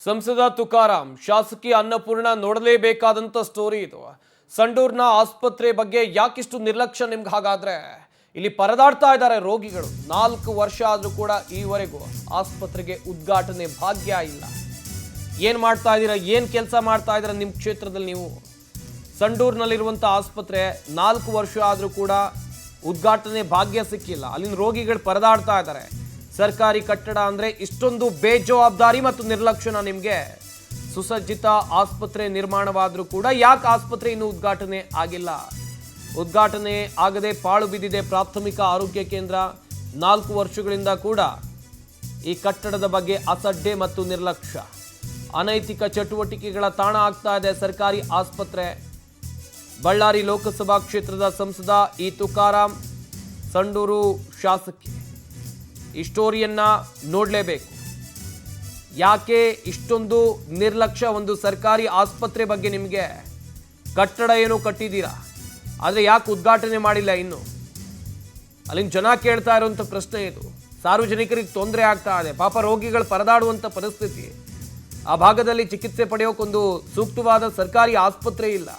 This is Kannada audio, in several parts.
ಸಂಸದ ತುಕಾರಾಂ ಶಾಸಕಿ ಅನ್ನಪೂರ್ಣ ನೋಡಲೇಬೇಕಾದಂತ ಸ್ಟೋರಿ ಇದು. ಸಂಡೂರ್ನ ಆಸ್ಪತ್ರೆ ಬಗ್ಗೆ ಯಾಕಿಷ್ಟು ನಿರ್ಲಕ್ಷ್ಯ ನಿಮ್ಗೆ? ಹಾಗಾದ್ರೆ ಇಲ್ಲಿ ಪರದಾಡ್ತಾ ಇದ್ದಾರೆ ರೋಗಿಗಳು. 4 ವರ್ಷ ಆದ್ರೂ ಕೂಡ ಈವರೆಗೂ ಆಸ್ಪತ್ರೆಗೆ ಉದ್ಘಾಟನೆ ಭಾಗ್ಯ ಇಲ್ಲ. ಏನ್ ಮಾಡ್ತಾ ಇದ್ದೀರಾ, ಏನ್ ಕೆಲಸ ಮಾಡ್ತಾ ಇದ್ದೀರಾ ನಿಮ್ಮ ಕ್ಷೇತ್ರದಲ್ಲಿ ನೀವು? ಸಂಡೂರ್ನಲ್ಲಿರುವಂತ ಆಸ್ಪತ್ರೆ 4 ವರ್ಷ ಆದ್ರೂ ಕೂಡ ಉದ್ಘಾಟನೆ ಭಾಗ್ಯ ಸಿಕ್ಕಿಲ್ಲ. ಅಲ್ಲಿನ ರೋಗಿಗಳು ಪರದಾಡ್ತಾ ಇದ್ದಾರೆ. ಸರ್ಕಾರಿ ಕಟ್ಟಡ ಅಂದ್ರೆ ಇಷ್ಟೊಂದು ಬೇಜವಾಬ್ದಾರಿ ಮತ್ತು ನಿರ್ಲಕ್ಷ್ಯನ ನಿಮಗೆ? ಸುಸಜ್ಜಿತ ಆಸ್ಪತ್ರೆ ನಿರ್ಮಾಣವಾದ್ರೂ ಕೂಡ ಯಾಕೆ ಆಸ್ಪತ್ರೆ ಇನ್ನೂ ಉದ್ಘಾಟನೆ ಆಗಿಲ್ಲ? ಉದ್ಘಾಟನೆ ಆಗದೆ ಪಾಳು ಬಿದ್ದಿದೆ ಪ್ರಾಥಮಿಕ ಆರೋಗ್ಯ ಕೇಂದ್ರ. 4 ವರ್ಷಗಳಿಂದ ಕೂಡ ಈ ಕಟ್ಟಡದ ಬಗ್ಗೆ ಅಸಡ್ಡೆ ಮತ್ತು ನಿರ್ಲಕ್ಷ್ಯ, ಅನೈತಿಕ ಚಟುವಟಿಕೆಗಳ ತಾಣ ಆಗ್ತಾ ಇದೆ ಸರ್ಕಾರಿ ಆಸ್ಪತ್ರೆ. ಬಳ್ಳಾರಿ ಲೋಕಸಭಾ ಕ್ಷೇತ್ರದ ಸಂಸದ ತುಕಾರಾಂ, ಸಂಡೂರು ಶಾಸಕಿ. ಈ ಸ್ಟೋರಿಯನ್ನ ನೋಡಲೇಬೇಕು. ಯಾಕೆ ಇಷ್ಟೊಂದು ನಿರ್ಲಕ್ಷ್ಯ ಒಂದು ಸರ್ಕಾರಿ ಆಸ್ಪತ್ರೆ ಬಗ್ಗೆ ನಿಮಗೆ? ಕಟ್ಟಡ ಏನೋ ಕಟ್ಟಿದ್ದೀರಾ, ಆದರೆ ಯಾಕೆ ಉದ್ಘಾಟನೆ ಮಾಡಿಲ್ಲ ಇನ್ನು? ಅಲ್ಲಿನ ಜನ ಕೇಳ್ತಾ ಇರುವಂಥ ಪ್ರಶ್ನೆ ಇದು. ಸಾರ್ವಜನಿಕರಿಗೆ ತೊಂದರೆ ಆಗ್ತಾ ಇದೆ, ಪಾಪ ರೋಗಿಗಳು ಪರದಾಡುವಂಥ ಪರಿಸ್ಥಿತಿ. ಆ ಭಾಗದಲ್ಲಿ ಚಿಕಿತ್ಸೆ ಪಡೆಯೋಕ್ಕೊಂದು ಸೂಕ್ತವಾದ ಸರ್ಕಾರಿ ಆಸ್ಪತ್ರೆ ಇಲ್ಲ.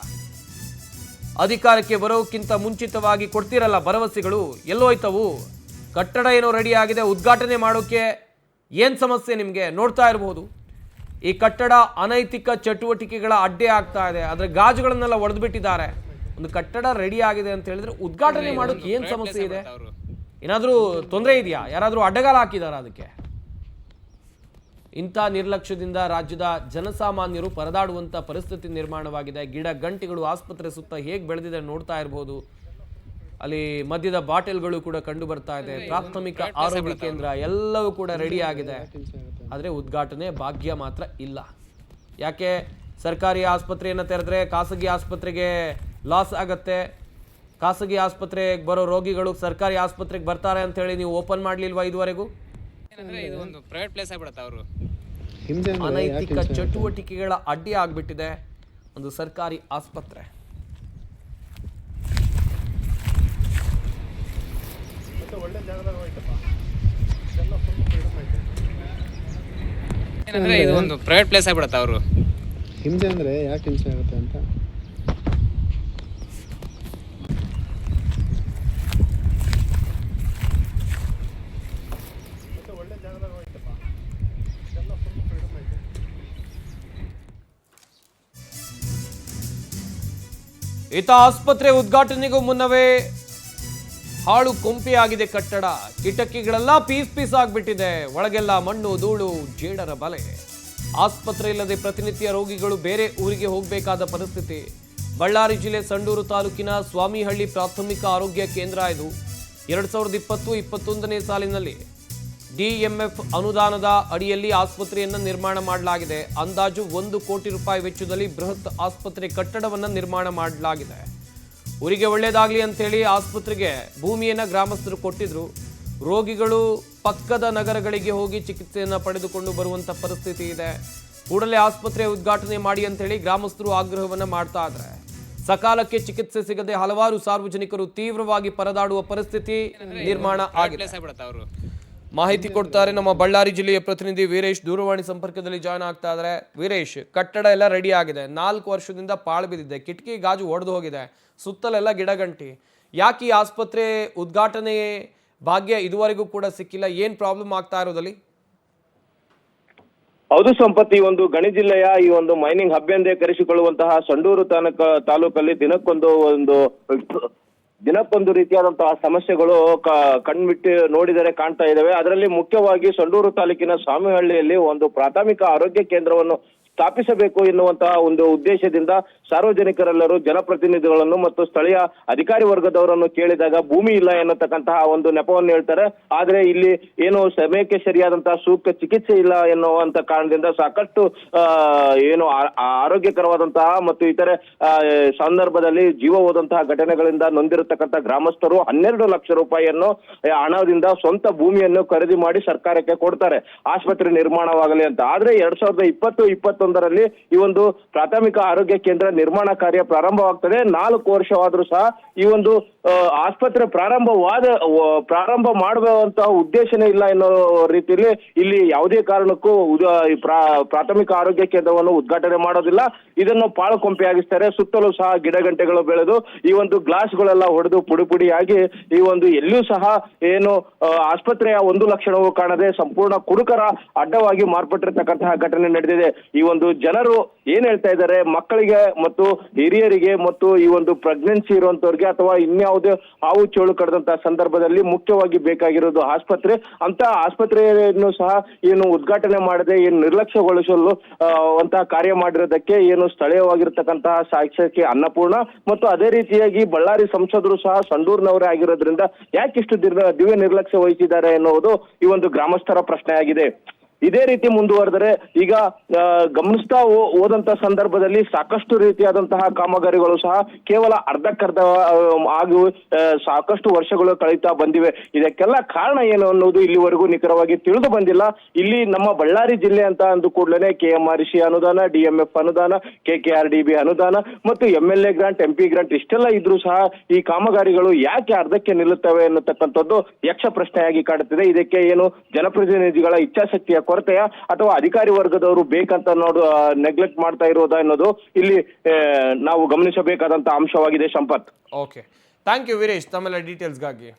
ಅಧಿಕಾರಕ್ಕೆ ಬರೋಕ್ಕಿಂತ ಮುಂಚಿತವಾಗಿ ಕೊಡ್ತಿರಲ್ಲ ಭರವಸೆಗಳು, ಎಲ್ಲೋಯ್ತವು? ಕಟ್ಟಡ ಏನೋ ರೆಡಿ ಆಗಿದೆ, ಉದ್ಘಾಟನೆ ಮಾಡೋಕ್ಕೆ ಏನು ಸಮಸ್ಯೆ ನಿಮಗೆ? ನೋಡ್ತಾ ಇರಬಹುದು, ಈ ಕಟ್ಟಡ ಅನೈತಿಕ ಚಟುವಟಿಕೆಗಳ ಅಡ್ಡೆ ಆಗ್ತಾ ಇದೆ. ಅದರ ಗಾಜುಗಳನ್ನೆಲ್ಲ ಒಡೆದ್ಬಿಟ್ಟಿದ್ದಾರೆ. ಒಂದು ಕಟ್ಟಡ ರೆಡಿ ಆಗಿದೆ ಅಂತ ಹೇಳಿದ್ರೆ ಉದ್ಘಾಟನೆ ಮಾಡೋಕೆ ಏನು ಸಮಸ್ಯೆ ಇದೆ? ಏನಾದರೂ ತೊಂದರೆ ಇದೆಯಾ? ಯಾರಾದರೂ ಅಡ್ಡಗಾಲ ಹಾಕಿದಾರ ಅದಕ್ಕೆ? ಇಂಥ ನಿರ್ಲಕ್ಷ್ಯದಿಂದ ರಾಜ್ಯದ ಜನಸಾಮಾನ್ಯರು ಪರದಾಡುವಂಥ ಪರಿಸ್ಥಿತಿ ನಿರ್ಮಾಣವಾಗಿದೆ. ಗಿಡ ಗಂಟೆಗಳು ಆಸ್ಪತ್ರೆ ಸುತ್ತ ಹೇಗೆ ಬೆಳೆದಿದೆ ನೋಡ್ತಾ ಇರಬಹುದು. ಅಲ್ಲಿ ಮದ್ಯದ ಬಾಟಲ್ಗಳು ಕೂಡ ಕಂಡು ಬರ್ತಾ ಇದೆ. ಪ್ರಾಥಮಿಕ ಆರೋಗ್ಯ ಕೇಂದ್ರ ಎಲ್ಲವೂ ಕೂಡ ರೆಡಿ ಆಗಿದೆ, ಆದರೆ ಉದ್ಘಾಟನೆ ಭಾಗ್ಯ ಮಾತ್ರ ಇಲ್ಲ. ಯಾಕೆ? ಸರ್ಕಾರಿ ಆಸ್ಪತ್ರೆಯನ್ನು ತೆರೆದ್ರೆ ಖಾಸಗಿ ಆಸ್ಪತ್ರೆಗೆ ಲಾಸ್ ಆಗತ್ತೆ. ಖಾಸಗಿ ಆಸ್ಪತ್ರೆಗೆ ಬರೋ ರೋಗಿಗಳು ಸರ್ಕಾರಿ ಆಸ್ಪತ್ರೆಗೆ ಬರ್ತಾರೆ ಅಂತ ಹೇಳಿ ನೀವು ಓಪನ್ ಮಾಡ್ಲಿಲ್ವಾ ಇದುವರೆಗೂ? ಅನೈತಿಕ ಚಟುವಟಿಕೆಗಳ ಅಡ್ಡಿ ಆಗ್ಬಿಟ್ಟಿದೆ ಒಂದು ಸರ್ಕಾರಿ ಆಸ್ಪತ್ರೆ. ಏನಂದ್ರೆ ಇದು ಒಂದು ಪ್ರೈವೇಟ್ ಪ್ಲೇಸ್ ಆಗ್ಬಿಡುತ್ತೆ. ಅವರು ಹಿಂಸೆ ಅಂದ್ರೆ ಯಾಕೆ ಹಿಂಸೆ ಆಗುತ್ತೆ ಅಂತ ಈತ ಆಸ್ಪತ್ರೆ ಉದ್ಘಾಟನೆಗೂ ಮುನ್ನವೇ ಹಾಳು ಕೊಂಪೆಯಾಗಿದೆ ಕಟ್ಟಡ. ಕಿಟಕಿಗಳೆಲ್ಲ ಪೀಸ್ ಪೀಸ್ ಆಗ್ಬಿಟ್ಟಿದೆ. ಒಳಗೆಲ್ಲ ಮಣ್ಣು ಧೂಳು ಜೇಡರ ಬಲೆ. ಆಸ್ಪತ್ರೆ ಇಲ್ಲದೆ ಪ್ರತಿನಿತ್ಯ ರೋಗಿಗಳು ಬೇರೆ ಊರಿಗೆ ಹೋಗಬೇಕಾದ ಪರಿಸ್ಥಿತಿ. ಬಳ್ಳಾರಿ ಜಿಲ್ಲೆ ಸಂಡೂರು ತಾಲೂಕಿನ ಸ್ವಾಮಿಹಳ್ಳಿ ಪ್ರಾಥಮಿಕ ಆರೋಗ್ಯ ಕೇಂದ್ರ ಇದು. 2020-21ನೇ ಸಾಲಿನಲ್ಲಿ DMF ಅನುದಾನದ ಅಡಿಯಲ್ಲಿ ಆಸ್ಪತ್ರೆಯನ್ನು ನಿರ್ಮಾಣ ಮಾಡಲಾಗಿದೆ. ಅಂದಾಜು 1 ಕೋಟಿ ರೂಪಾಯಿ ವೆಚ್ಚದಲ್ಲಿ ಬೃಹತ್ ಆಸ್ಪತ್ರೆ ಕಟ್ಟಡವನ್ನು ನಿರ್ಮಾಣ ಮಾಡಲಾಗಿದೆ. ಊರಿಗೆ ಒಳ್ಳೆಯದಾಗಲಿ ಅಂತೇಳಿ ಆಸ್ಪತ್ರೆಗೆ ಭೂಮಿಯನ್ನು ಗ್ರಾಮಸ್ಥರು ಕೊಟ್ಟಿದ್ರು. ರೋಗಿಗಳು ಪಕ್ಕದ ನಗರಗಳಿಗೆ ಹೋಗಿ ಚಿಕಿತ್ಸೆಯನ್ನು ಪಡೆದುಕೊಂಡು ಬರುವಂಥ ಪರಿಸ್ಥಿತಿ ಇದೆ. ಕೂಡಲೇ ಆಸ್ಪತ್ರೆ ಉದ್ಘಾಟನೆ ಮಾಡಿ ಅಂತೇಳಿ ಗ್ರಾಮಸ್ಥರು ಆಗ್ರಹವನ್ನು ಮಾಡ್ತಾ ಇದ್ದಾರೆ. ಸಕಾಲಕ್ಕೆ ಚಿಕಿತ್ಸೆ ಸಿಗದೆ ಹಲವಾರು ಸಾರ್ವಜನಿಕರು ತೀವ್ರವಾಗಿ ಪರದಾಡುವ ಪರಿಸ್ಥಿತಿ ನಿರ್ಮಾಣ ಆಗಿದೆ. ಮಾಹಿತಿ ಕೊಡ್ತಾರೆ ನಮ್ಮ ಬಳ್ಳಾರಿ ಜಿಲ್ಲೆಯ ಪ್ರತಿನಿಧಿ ವೀರೇಶ್. ದೂರವಾಣಿ ಸಂಪರ್ಕದಲ್ಲಿ ಜಾಯ್ನ್ ಆಗ್ತಾ ಇದ್ದಾರೆ. ವೀರೇಶ್, ಕಟ್ಟಡ ಎಲ್ಲ ರೆಡಿ ಆಗಿದೆ, 4 ವರ್ಷದಿಂದ ಪಾಳು ಬಿದ್ದಿದೆ, ಕಿಟಕಿ ಗಾಜು ಒಡೆದು ಹೋಗಿದೆ, ಸುತ್ತಲೆಲ್ಲ ಗಿಡಗಂಟಿ. ಯಾಕೆ ಈ ಆಸ್ಪತ್ರೆ ಉದ್ಘಾಟನೆ ಭಾಗ್ಯ ಇದುವರೆಗೂ ಕೂಡ ಸಿಕ್ಕಿಲ್ಲ? ಏನ್ ಪ್ರಾಬ್ಲಮ್ ಆಗ್ತಾ ಇರೋದಲ್ಲಿ? ಹೌದು ಸಂಪತ್, ಈ ಒಂದು ಗಣಿ ಜಿಲ್ಲೆಯ ಈ ಒಂದು ಮೈನಿಂಗ್ ಹಬ್ ಎಂದೇ ಕರೆಸಿಕೊಳ್ಳುವಂತಹ ಸಂಡೂರು ತಾಲೂಕಲ್ಲಿ ದಿನಕ್ಕೊಂದು ರೀತಿಯಾದಂತಹ ಸಮಸ್ಯೆಗಳು ಕಣ್ಬಿಟ್ಟು ನೋಡಿದರೆ ಕಾಣ್ತಾ ಇದ್ದಾವೆ. ಅದರಲ್ಲಿ ಮುಖ್ಯವಾಗಿ ಸಂಡೂರು ತಾಲೂಕಿನ ಸ್ವಾಮಿಹಳ್ಳಿಯಲ್ಲಿ ಒಂದು ಪ್ರಾಥಮಿಕ ಆರೋಗ್ಯ ಕೇಂದ್ರವನ್ನು ಸ್ಥಾಪಿಸಬೇಕು ಎನ್ನುವಂತಹ ಒಂದು ಉದ್ದೇಶದಿಂದ ಸಾರ್ವಜನಿಕರೆಲ್ಲರೂ ಜನಪ್ರತಿನಿಧಿಗಳನ್ನು ಮತ್ತು ಸ್ಥಳೀಯ ಅಧಿಕಾರಿ ವರ್ಗದವರನ್ನು ಕೇಳಿದಾಗ ಭೂಮಿ ಇಲ್ಲ ಎನ್ನತಕ್ಕಂತಹ ಒಂದು ನೆಪವನ್ನು ಹೇಳ್ತಾರೆ. ಆದ್ರೆ ಇಲ್ಲಿ ಏನು ಸಮಯಕ್ಕೆ ಸರಿಯಾದಂತಹ ಸೂಕ್ತ ಚಿಕಿತ್ಸೆ ಇಲ್ಲ ಎನ್ನುವಂತ ಕಾರಣದಿಂದ ಸಾಕಷ್ಟು ಏನು ಆರೋಗ್ಯಕರವಾದಂತಹ ಮತ್ತು ಇತರೆ ಸಂದರ್ಭದಲ್ಲಿ ಜೀವ ಹೋದಂತಹ ಘಟನೆಗಳಿಂದ ನೊಂದಿರತಕ್ಕಂಥ ಗ್ರಾಮಸ್ಥರು 12 ಲಕ್ಷ ರೂಪಾಯಿಯನ್ನು ಹಣದಿಂದ ಸ್ವಂತ ಭೂಮಿಯನ್ನು ಖರೀದಿ ಮಾಡಿ ಸರ್ಕಾರಕ್ಕೆ ಕೊಡ್ತಾರೆ ಆಸ್ಪತ್ರೆ ನಿರ್ಮಾಣವಾಗಲಿ ಅಂತ. ಆದ್ರೆ 2020-21 2021ರಲ್ಲಿ ಈ ಒಂದು ಪ್ರಾಥಮಿಕ ಆರೋಗ್ಯ ಕೇಂದ್ರ ನಿರ್ಮಾಣ ಕಾರ್ಯ ಪ್ರಾರಂಭವಾಗ್ತದೆ. 4 ವರ್ಷವಾದ್ರೂ ಸಹ ಈ ಒಂದು ಆಸ್ಪತ್ರೆ ಪ್ರಾರಂಭ ಮಾಡುವಂತಹ ಉದ್ದೇಶನೇ ಇಲ್ಲ ಎನ್ನೋ ರೀತಿಯಲ್ಲಿ ಇಲ್ಲಿ ಯಾವುದೇ ಕಾರಣಕ್ಕೂ ಪ್ರಾಥಮಿಕ ಆರೋಗ್ಯ ಕೇಂದ್ರವನ್ನು ಉದ್ಘಾಟನೆ ಮಾಡೋದಿಲ್ಲ. ಇದನ್ನು ಪಾಳು ಕೊಂಪೆಯಾಗಿಸ್ತಾರೆ. ಸುತ್ತಲೂ ಸಹ ಗಿಡಗಂಟೆಗಳು ಬೆಳೆದು ಈ ಒಂದು ಗ್ಲಾಸ್ಗಳೆಲ್ಲ ಹೊಡೆದು ಪುಡಿಯಾಗಿ ಈ ಒಂದು ಎಲ್ಲಿಯೂ ಸಹ ಏನು ಆಸ್ಪತ್ರೆಯ ಒಂದು ಲಕ್ಷಣವೂ ಕಾಣದೆ ಸಂಪೂರ್ಣ ಕುಡುಕರ ಅಡ್ಡವಾಗಿ ಮಾರ್ಪಟ್ಟಿರ್ತಕ್ಕಂತಹ ಘಟನೆ ನಡೆದಿದೆ. ಈ ಒಂದು ಜನರು ಏನ್ ಹೇಳ್ತಾ ಇದ್ದಾರೆ, ಮಕ್ಕಳಿಗೆ ಮತ್ತು ಹಿರಿಯರಿಗೆ ಮತ್ತು ಈ ಒಂದು ಪ್ರೆಗ್ನೆನ್ಸಿ ಇರುವಂತವ್ರಿಗೆ ಅಥವಾ ಇನ್ಯಾವುದೇ ಹಾವು ಚೋಳು ಕಡದಂತಹ ಸಂದರ್ಭದಲ್ಲಿ ಮುಖ್ಯವಾಗಿ ಬೇಕಾಗಿರೋದು ಆಸ್ಪತ್ರೆ. ಅಂತ ಆಸ್ಪತ್ರೆಯನ್ನು ಸಹ ಏನು ಉದ್ಘಾಟನೆ ಮಾಡದೆ ಏನು ನಿರ್ಲಕ್ಷ್ಯಗೊಳಿಸಲು ಅಂತಹ ಕಾರ್ಯ ಮಾಡಿರೋದಕ್ಕೆ ಏನು ಸ್ಥಳೀಯವಾಗಿರ್ತಕ್ಕಂತಹ ಶಾಸಕಿ ಅನ್ನಪೂರ್ಣ ಮತ್ತು ಅದೇ ರೀತಿಯಾಗಿ ಬಳ್ಳಾರಿ ಸಂಸದರು ಸಹ ಸಂಡೂರಿನವರೇ ಆಗಿರೋದ್ರಿಂದ ಯಾಕಿಷ್ಟು ದಿವ್ಯ ನಿರ್ಲಕ್ಷ್ಯ ವಹಿಸಿದ್ದಾರೆ ಎನ್ನುವುದು ಈ ಒಂದು ಗ್ರಾಮಸ್ಥರ ಪ್ರಶ್ನೆಯಾಗಿದೆ. ಇದೇ ರೀತಿ ಮುಂದುವರೆದರೆ ಈಗ ಗಮನಿಸ್ತಾ ಹೋದಂತ ಸಂದರ್ಭದಲ್ಲಿ ಸಾಕಷ್ಟು ರೀತಿಯಾದಂತಹ ಕಾಮಗಾರಿಗಳು ಸಹ ಕೇವಲ ಅರ್ಧಕ್ಕರ್ಧ ಆಗಿ ಸಾಕಷ್ಟು ವರ್ಷಗಳು ಕಳೀತಾ ಬಂದಿವೆ. ಇದಕ್ಕೆಲ್ಲ ಕಾರಣ ಏನು ಅನ್ನೋದು ಇಲ್ಲಿವರೆಗೂ ನಿಖರವಾಗಿ ತಿಳಿದು ಬಂದಿಲ್ಲ. ಇಲ್ಲಿ ನಮ್ಮ ಬಳ್ಳಾರಿ ಜಿಲ್ಲೆ ಅಂತ ಅಂದ ಕೂಡಲೇ KMRC ಅನುದಾನ, DMF ಅನುದಾನ, KKRDB ಅನುದಾನ ಮತ್ತು MLA ಗ್ರಾಂಟ್, MP ಗ್ರಾಂಟ್ ಇಷ್ಟೆಲ್ಲ ಇದ್ರೂ ಸಹ ಈ ಕಾಮಗಾರಿಗಳು ಯಾಕೆ ಅರ್ಧಕ್ಕೆ ನಿಲ್ಲುತ್ತವೆ ಅನ್ನತಕ್ಕಂಥದ್ದು ಯಕ್ಷ ಪ್ರಶ್ನೆಯಾಗಿ ಕಾಡುತ್ತಿದೆ. ಇದಕ್ಕೆ ಏನು ಜನಪ್ರತಿನಿಧಿಗಳ ಇಚ್ಛಾಶಕ್ತಿಯ ಕೊರತೆಯ ಅಥವಾ ಅಧಿಕಾರಿ ವರ್ಗದವರು ಬೇಕಂತ ನೆಗ್ಲೆಕ್ಟ್ ಮಾಡ್ತಾ ಇರೋದಾ ಅನ್ನೋದು ಇಲ್ಲಿ ನಾವು ಗಮನಿಸಬೇಕಾದಂತ ಅಂಶವಾಗಿದೆ. Sampath. Okay, thank you Veeresh ತಮ್ಮೆಲ್ಲ ಡೀಟೇಲ್ಸ್ಗಾಗಿ.